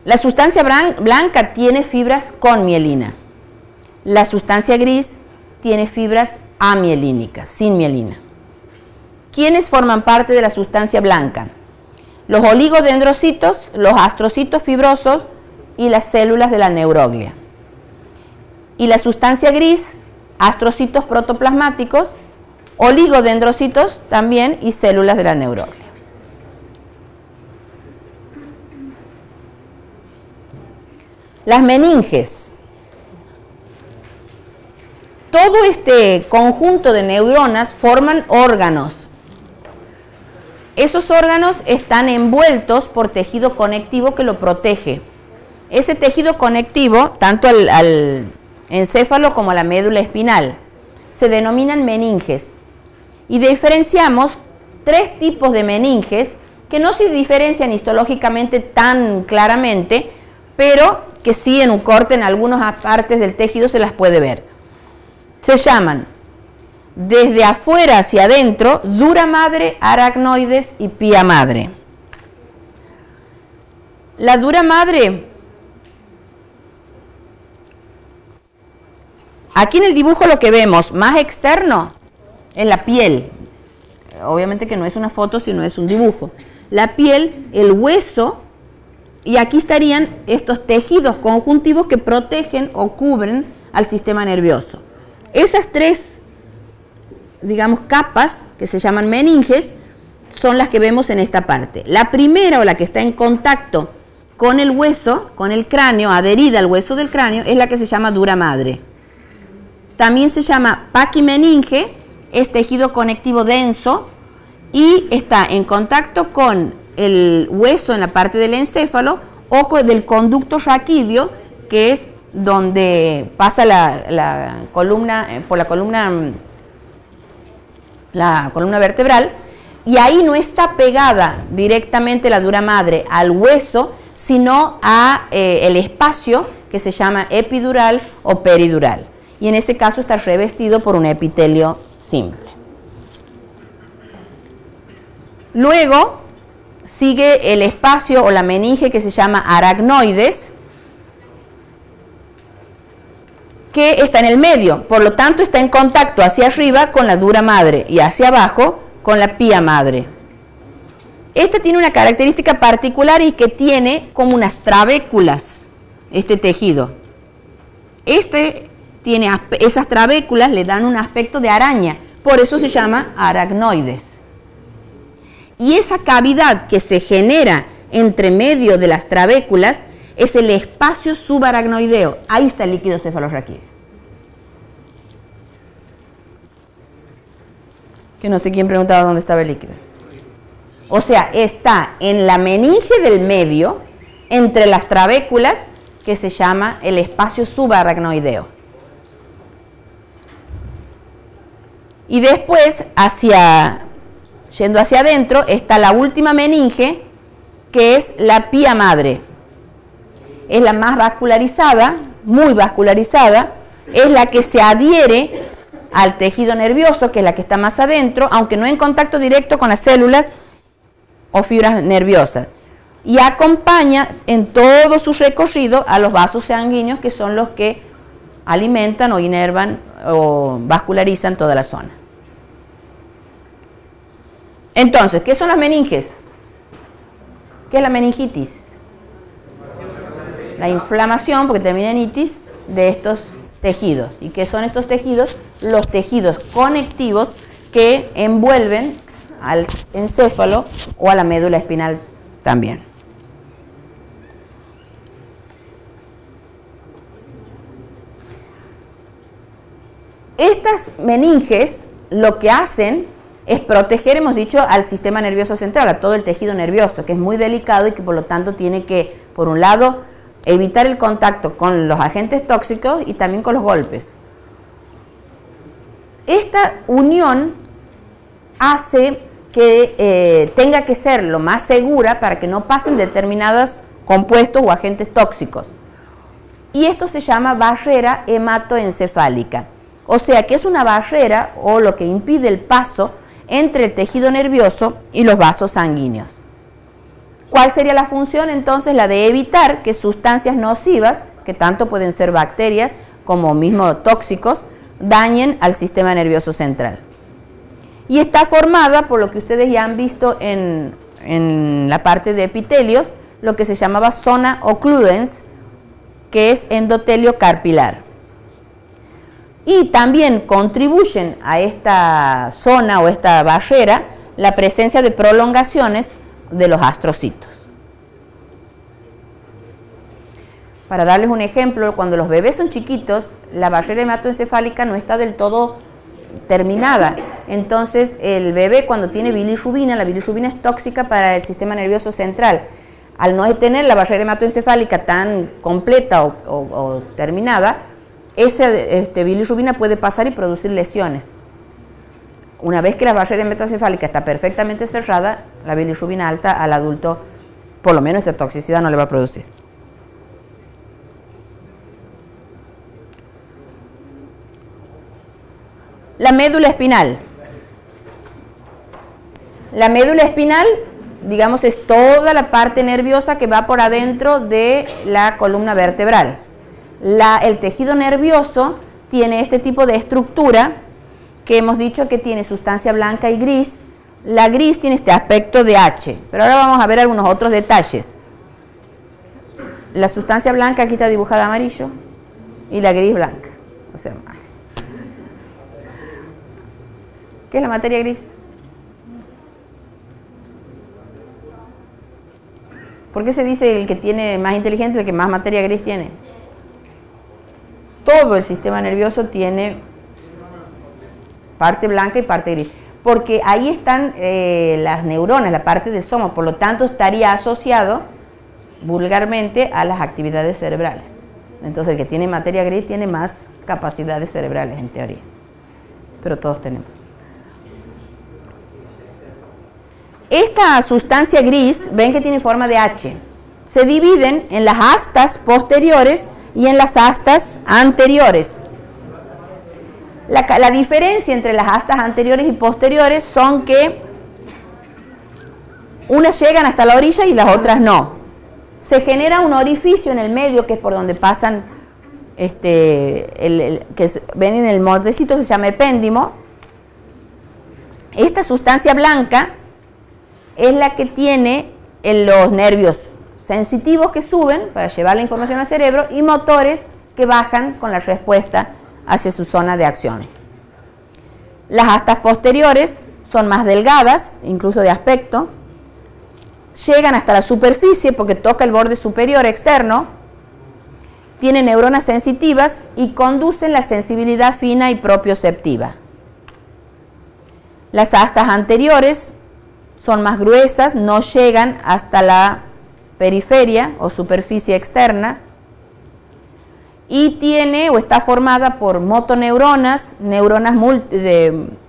La sustancia blanca tiene fibras con mielina. La sustancia gris tiene fibras amielínicas, sin mielina. ¿Quiénes forman parte de la sustancia blanca? Los oligodendrocitos, los astrocitos fibrosos y las células de la neuroglia. Y la sustancia gris, astrocitos protoplasmáticos, oligodendrocitos también y células de la neuroglia. Las meninges. Todo este conjunto de neuronas forman órganos. Esos órganos están envueltos por tejido conectivo que lo protege. Ese tejido conectivo, tanto al encéfalo como a la médula espinal, se denominan meninges. Y diferenciamos tres tipos de meninges que no se diferencian histológicamente tan claramente, pero que sí en un corte en algunas partes del tejido se las puede ver. Se llaman, desde afuera hacia adentro, dura madre, aracnoides y pía madre. La dura madre, aquí en el dibujo lo que vemos más externo es la piel. Obviamente que no es una foto, sino es un dibujo. La piel, el hueso, y aquí estarían estos tejidos conjuntivos que protegen o cubren al sistema nervioso. Esas tres, digamos, capas que se llaman meninges son las que vemos en esta parte. La primera, o la que está en contacto con el hueso, con el cráneo, adherida al hueso del cráneo, es la que se llama dura madre. También se llama paquimeninge, es tejido conectivo denso y está en contacto con el hueso en la parte del encéfalo o del conducto raquídeo, que es donde pasa la columna vertebral, y ahí no está pegada directamente la dura madre al hueso, sino a el espacio que se llama epidural o peridural, y en ese caso está revestido por un epitelio simple. Luego sigue el espacio o la meninge que se llama aracnoides, que está en el medio, por lo tanto está en contacto hacia arriba con la dura madre y hacia abajo con la pía madre. Este tiene una característica particular y que tiene como unas trabéculas, este tejido. Esas trabéculas le dan un aspecto de araña, por eso se llama aracnoides. Y esa cavidad que se genera entre medio de las trabéculas es el espacio subaracnoideo. Ahí está el líquido cefalorraquídeo. Que no sé quién preguntaba dónde estaba el líquido. O sea, está en la meninge del medio, entre las trabéculas, que se llama el espacio subaracnoideo. Y después, yendo hacia adentro, está la última meninge, que es la pía madre. Es la más vascularizada, muy vascularizada, es la que se adhiere al tejido nervioso, que es la que está más adentro, aunque no en contacto directo con las células o fibras nerviosas, y acompaña en todo su recorrido a los vasos sanguíneos, que son los que alimentan o inervan o vascularizan toda la zona. Entonces, ¿qué son las meninges? ¿Qué es la meningitis? La inflamación, porque termina en itis, de estos tejidos. ¿Y qué son estos tejidos? Los tejidos conectivos que envuelven al encéfalo o a la médula espinal también. Estas meninges lo que hacen es proteger, hemos dicho, al sistema nervioso central, a todo el tejido nervioso, que es muy delicado y que por lo tanto tiene que, por un lado, evitar el contacto con los agentes tóxicos y también con los golpes. Esta unión hace que tenga que ser lo más segura para que no pasen determinados compuestos o agentes tóxicos. Y esto se llama barrera hematoencefálica. O sea que es una barrera o lo que impide el paso entre el tejido nervioso y los vasos sanguíneos. ¿Cuál sería la función? Entonces la de evitar que sustancias nocivas, que tanto pueden ser bacterias como mismo tóxicos, dañen al sistema nervioso central. Y está formada por lo que ustedes ya han visto en la parte de epitelios, lo que se llamaba zona occludens, que es endotelio carpilar. Y también contribuyen a esta zona o esta barrera la presencia de prolongaciones de los astrocitos. Para darles un ejemplo, cuando los bebés son chiquitos, la barrera hematoencefálica no está del todo terminada. Entonces, el bebé cuando tiene bilirrubina, la bilirrubina es tóxica para el sistema nervioso central. Al no tener la barrera hematoencefálica tan completa o terminada, esa bilirrubina puede pasar y producir lesiones. Una vez que la barrera hematoencefálica está perfectamente cerrada, la bilirrubina alta al adulto, por lo menos esta toxicidad no le va a producir. La médula espinal. La médula espinal, digamos, es toda la parte nerviosa que va por adentro de la columna vertebral. El tejido nervioso tiene este tipo de estructura que hemos dicho que tiene sustancia blanca y gris. La gris tiene este aspecto de H, pero ahora vamos a ver algunos otros detalles. La sustancia blanca aquí está dibujada amarillo y la gris blanca. O sea, ¿qué es la materia gris? ¿Por qué se dice el que tiene más inteligente el que más materia gris tiene? Todo el sistema nervioso tiene parte blanca y parte gris, porque ahí están las neuronas, la parte del soma, por lo tanto estaría asociado vulgarmente a las actividades cerebrales. Entonces el que tiene materia gris tiene más capacidades cerebrales en teoría, pero todos tenemos. Esta sustancia gris, ven que tiene forma de H, se dividen en las astas posteriores y en las astas anteriores. La diferencia entre las astas anteriores y posteriores son que unas llegan hasta la orilla y las otras no. Se genera un orificio en el medio que es por donde pasan, ven en el moldecito que se llama epéndimo. Esta sustancia blanca es la que tiene los nervios sensitivos que suben para llevar la información al cerebro y motores que bajan con la respuesta hacia su zona de acción. Las astas posteriores son más delgadas, incluso de aspecto, llegan hasta la superficie porque toca el borde superior externo, tienen neuronas sensitivas y conducen la sensibilidad fina y propioceptiva. Las astas anteriores son más gruesas, no llegan hasta la periferia o superficie externa y tiene o está formada por motoneuronas, neuronas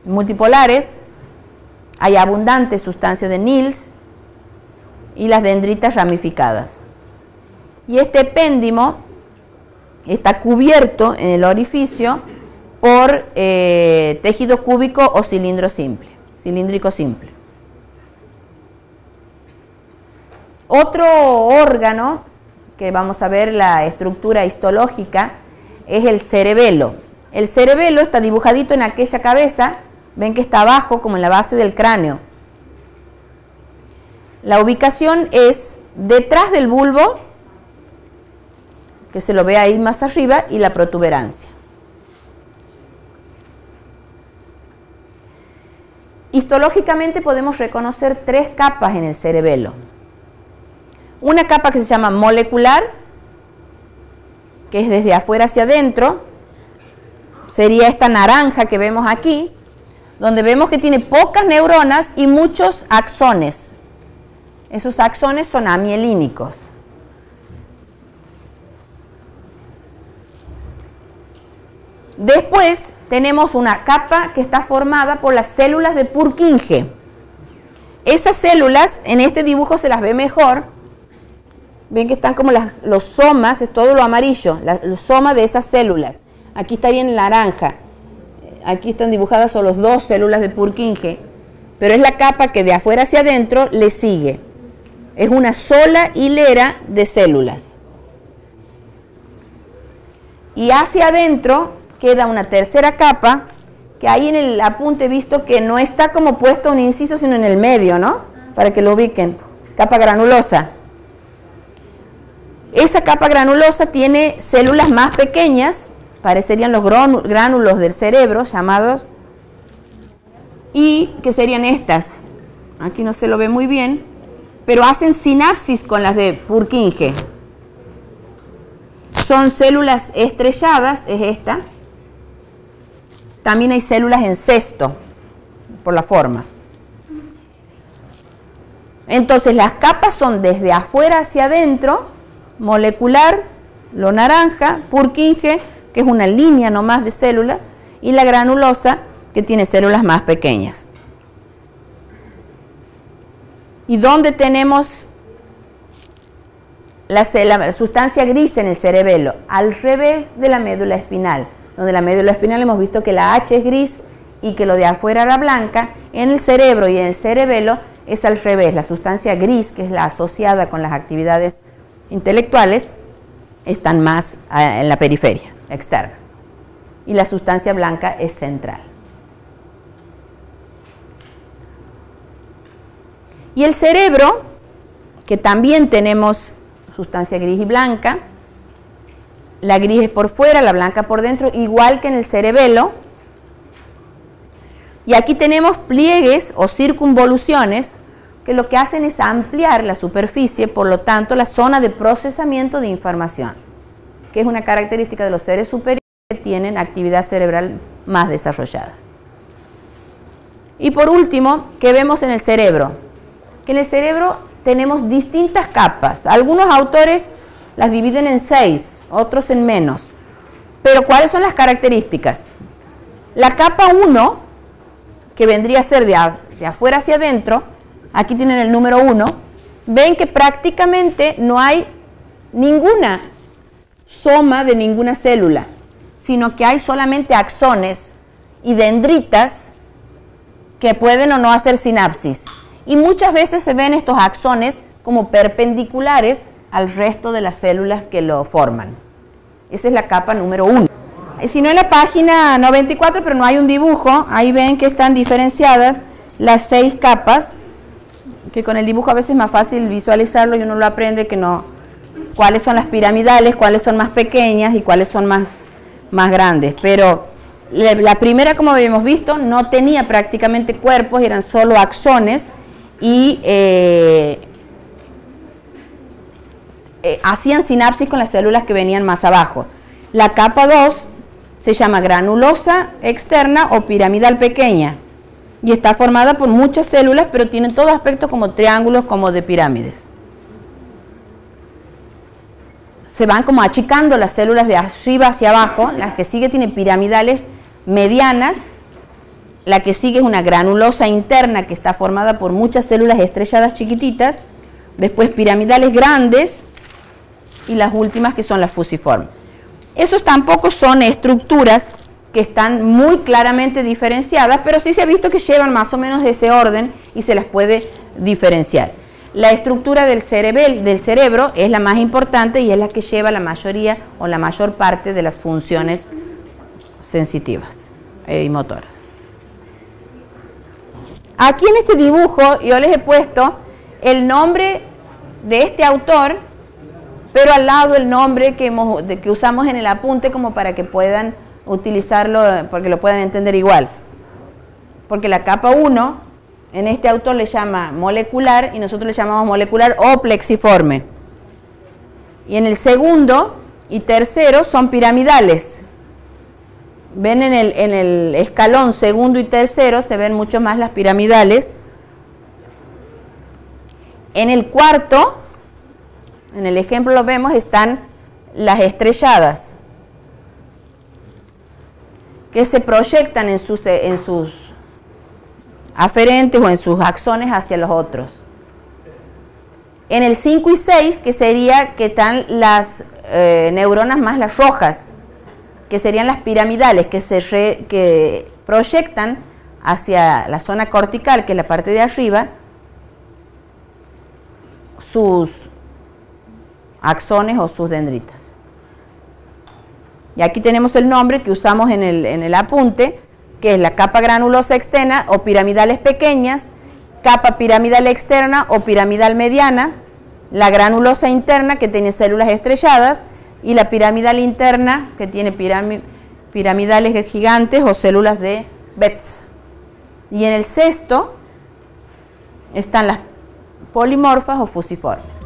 multipolares, hay abundante sustancia de Nils y las dendritas ramificadas. Y este epéndimo está cubierto en el orificio por tejido cúbico o cilíndrico simple. Otro órgano que vamos a ver la estructura histológica es el cerebelo. El cerebelo está dibujadito en aquella cabeza, ven que está abajo como en la base del cráneo. La ubicación es detrás del bulbo, que se lo ve ahí más arriba, y la protuberancia. Histológicamente podemos reconocer tres capas en el cerebelo. Una capa que se llama molecular, que es desde afuera hacia adentro, sería esta naranja que vemos aquí, donde vemos que tiene pocas neuronas y muchos axones. Esos axones son amielínicos. Después tenemos una capa que está formada por las células de Purkinje. Esas células, en este dibujo se las ve mejor. Ven que están como los somas, es todo lo amarillo, los somas de esas células. Aquí estaría en naranja. Aquí están dibujadas solo 2 células de Purkinje, pero es la capa que de afuera hacia adentro le sigue. Es una sola hilera de células. Y hacia adentro queda una tercera capa, que ahí en el apunte he visto que no está como puesto un inciso, sino en el medio, ¿no? Para que lo ubiquen. Capa granulosa. Esa capa granulosa tiene células más pequeñas, parecerían los gránulos del cerebro, llamados, y que serían estas. Aquí no se lo ve muy bien, pero hacen sinapsis con las de Purkinje. Son células estrelladas, es esta. También hay células en cesto, por la forma. Entonces las capas son desde afuera hacia adentro, molecular, lo naranja, Purkinje, que es una línea nomás de células, y la granulosa, que tiene células más pequeñas. ¿Y dónde tenemos la sustancia gris en el cerebelo? Al revés de la médula espinal, donde la médula espinal hemos visto que la H es gris y que lo de afuera era blanca. En el cerebro y en el cerebelo es al revés. La sustancia gris, que es la asociada con las actividades intelectuales, están más en la periferia externa, y la sustancia blanca es central. Y el cerebro, que también tenemos sustancia gris y blanca, la gris es por fuera, la blanca por dentro, igual que en el cerebelo. Y aquí tenemos pliegues o circunvoluciones que lo que hacen es ampliar la superficie, por lo tanto la zona de procesamiento de información, que es una característica de los seres superiores que tienen actividad cerebral más desarrollada. Y por último, ¿qué vemos en el cerebro? Que en el cerebro tenemos distintas capas. Algunos autores las dividen en 6, otros en menos. Pero ¿cuáles son las características? La capa 1, que vendría a ser de afuera hacia adentro, aquí tienen el número 1, ven que prácticamente no hay ninguna soma de ninguna célula, sino que hay solamente axones y dendritas que pueden o no hacer sinapsis. Y muchas veces se ven estos axones como perpendiculares al resto de las células que lo forman. Esa es la capa número 1. Si no, en la página 94, pero no hay un dibujo, ahí ven que están diferenciadas las 6 capas, que con el dibujo a veces es más fácil visualizarlo y uno lo aprende, que no, cuáles son las piramidales, cuáles son más pequeñas y cuáles son más grandes. Pero la primera, como habíamos visto, no tenía prácticamente cuerpos, eran solo axones, y hacían sinapsis con las células que venían más abajo. La capa 2 se llama granulosa externa o piramidal pequeña, y está formada por muchas células, pero tienen todo aspecto como triángulos, como de pirámides. Se van como achicando las células de arriba hacia abajo. Las que sigue tienen piramidales medianas. La que sigue es una granulosa interna, que está formada por muchas células estrelladas chiquititas. Después piramidales grandes, y las últimas que son las fusiformes. Esos tampoco son estructuras que están muy claramente diferenciadas, pero sí se ha visto que llevan más o menos ese orden y se las puede diferenciar. La estructura del cerebro es la más importante y es la que lleva la mayoría o la mayor parte de las funciones sensitivas y motoras. Aquí en este dibujo yo les he puesto el nombre de este autor, pero al lado el nombre que usamos en el apunte, como para que puedan utilizarlo, porque lo puedan entender igual. Porque la capa 1, en este autor le llama molecular, y nosotros le llamamos molecular o plexiforme. Y en el segundo y tercero son piramidales. Ven en el escalón segundo y tercero, se ven mucho más las piramidales. En el cuarto, en el ejemplo lo vemos, están las estrelladas, que se proyectan en sus aferentes o en sus axones hacia los otros. En el 5 y 6, que sería que están las neuronas más las rojas, que serían las piramidales, que proyectan hacia la zona cortical, que es la parte de arriba, sus axones o sus dendritas. Y aquí tenemos el nombre que usamos en el apunte, que es la capa granulosa externa o piramidales pequeñas, capa piramidal externa o piramidal mediana, la granulosa interna que tiene células estrelladas y la piramidal interna que tiene piramidales gigantes o células de Betz. Y en el sexto están las polimorfas o fusiformes.